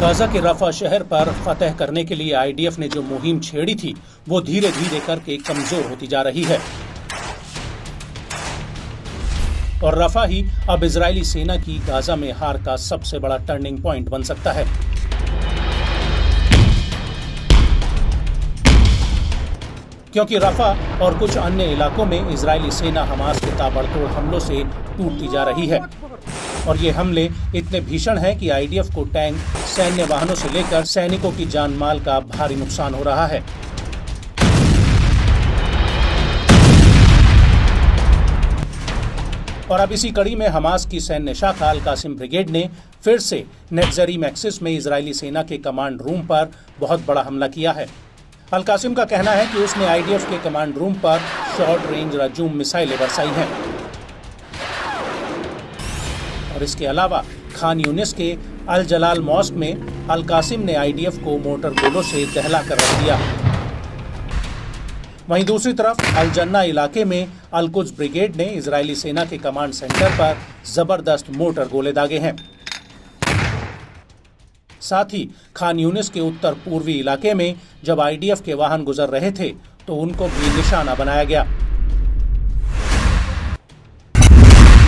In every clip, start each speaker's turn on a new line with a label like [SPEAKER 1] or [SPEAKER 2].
[SPEAKER 1] Gaza के रफा शहर पर फतह करने के लिए आईडीएफ ने जो मुहिम छेड़ी थी वो धीरे धीरे करके कमजोर होती जा रही है और रफा ही अब इजरायली सेना की गाजा में हार का सबसे बड़ा टर्निंग पॉइंट बन सकता है। क्योंकि रफा और कुछ अन्य इलाकों में इजरायली सेना हमास के ताबड़तोड़ हमलों से टूटती जा रही है और ये हमले इतने भीषण हैं कि आईडीएफ को टैंक, सैन्य वाहनों से लेकर सैनिकों की जान माल का भारी नुकसान हो रहा है। और अब इसी कड़ी में हमास की सैन्य शाखा अल कासिम ब्रिगेड ने फिर से नेट्ज़रीम एक्सिस में इजरायली सेना के कमांड रूम पर बहुत बड़ा हमला किया है। अल कासिम का कहना है कि उसने आईडीएफ के कमांड रूम पर शॉर्ट रेंज रजूम मिसाइलें बरसाई हैं और इसके अलावा खान यूनिस के अल जलाल मॉस्क में अल कासिम ने आईडीएफ को मोटर गोलों से दहला कर रख दिया। वहीं दूसरी तरफ अल जन्ना इलाके में अल कुद्स ब्रिगेड ने इजरायली सेना के कमांड सेंटर पर जबरदस्त मोटर गोले दागे हैं। साथ ही खान यूनिस के उत्तर पूर्वी इलाके में जब आईडीएफ के वाहन गुजर रहे थे तो उनको भी निशाना बनाया गया।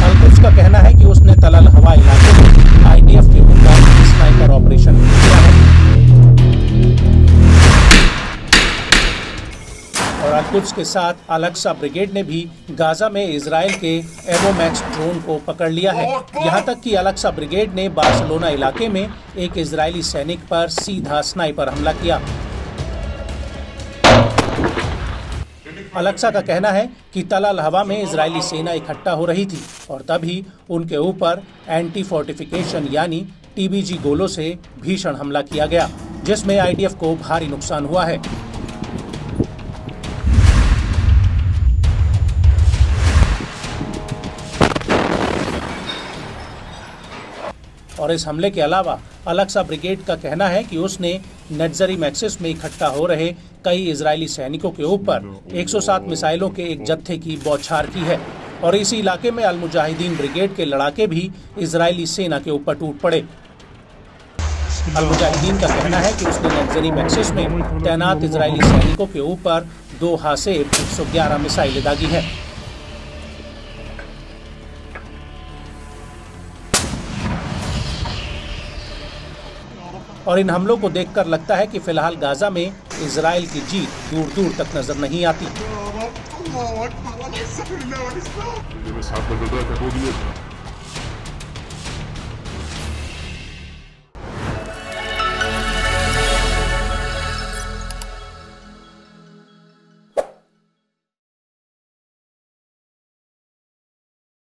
[SPEAKER 1] अल कुद्स का कहना है कि उसने तल अल हवा इलाके में आईडीएफ के ऊपर स्नाइपर ऑपरेशन किया है और अल कुद्स के साथ अल अक्सा ब्रिगेड ने भी गाजा में इजराइल के एवोमैक्स ड्रोन को पकड़ लिया है। यहां तक कि अल अक्सा ब्रिगेड ने बार्सिलोना इलाके में एक इजरायली सैनिक पर सीधा स्नाइपर हमला किया। अल अक्सा का कहना है कि तल अल हवा में इजरायली सेना इकट्ठा हो रही थी और तभी उनके ऊपर एंटी फोर्टिफिकेशन यानी टीबीजी गोलों से भीषण हमला किया गया, जिसमें आईडीएफ को भारी नुकसान हुआ है। और इस हमले के अलावा अल अक्सा ब्रिगेड का कहना है कि उसने नेट्ज़रीम एक्सिस में इकट्ठा हो रहे कई इजरायली सैनिकों के ऊपर 107 मिसाइलों के एक जत्थे की बौछार की है और इसी इलाके में अल मुजाहिदीन ब्रिगेड के लड़ाके भी इजरायली सेना के ऊपर टूट पड़े। अल मुजाहिदीन का कहना है कि उसने नेट्ज़रीम एक्सिस में तैनात इजरायली सैनिकों के ऊपर 2 हासेब 111 मिसाइलें दागी हैं। और इन हमलों को देखकर लगता है कि फिलहाल गाजा में इजराइल की जीत दूर दूर तक नजर नहीं आती।